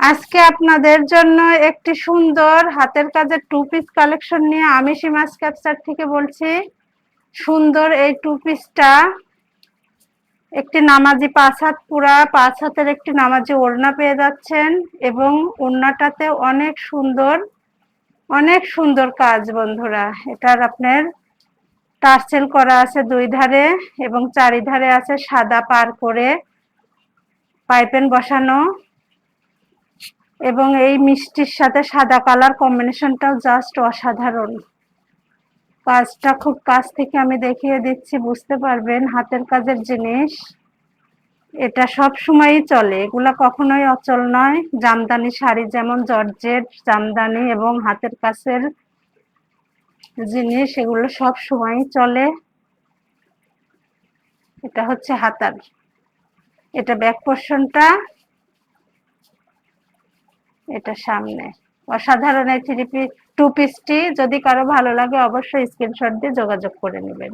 আজকে আপনাদের জন্য একটি সুন্দর হাতের কাজের টু পিস কালেকশন নিয়ে আমি সীমাস ক্যাপচার থেকে বলছি। সুন্দর এই টু পিসটা একটি নামাজি 5 হাত, পুরা 5 হাতের একটি নামাজি ওড়না পেয়ে যাচ্ছেন এবং ওড়নাটাতে অনেক সুন্দর কাজ বন্ধুরা। এটার আপনার টার্সেল করা আছে 2 ধারে এবং চারিধারে আছে সাদা পার করে পাইপেন বসানো, এবং এই মিষ্টির সাথে সাদা কালার কম্বিনেশনটাও জাস্ট অসাধারণ। কাজটা খুব কাছ থেকে আমি দেখিয়ে দিচ্ছি, বুঝতে পারবেন হাতের কাজের জিনিস। এটা সব সময়ই চলে, এগুলা কখনোই অচল নয়। জামদানি শাড়ি যেমন জর্জেট জামদানি এবং হাতের কাছের জিনিস, এগুলো সব সময়ই চলে। এটা হচ্ছে হাতার, এটা ব্যাক পোর্শনটা, এটা সামনে। অসাধারণ এই টু পিসটি যদি কারো ভালো লাগে অবশ্যই স্ক্রিনশট দিয়ে যোগাযোগ করে নেবেন।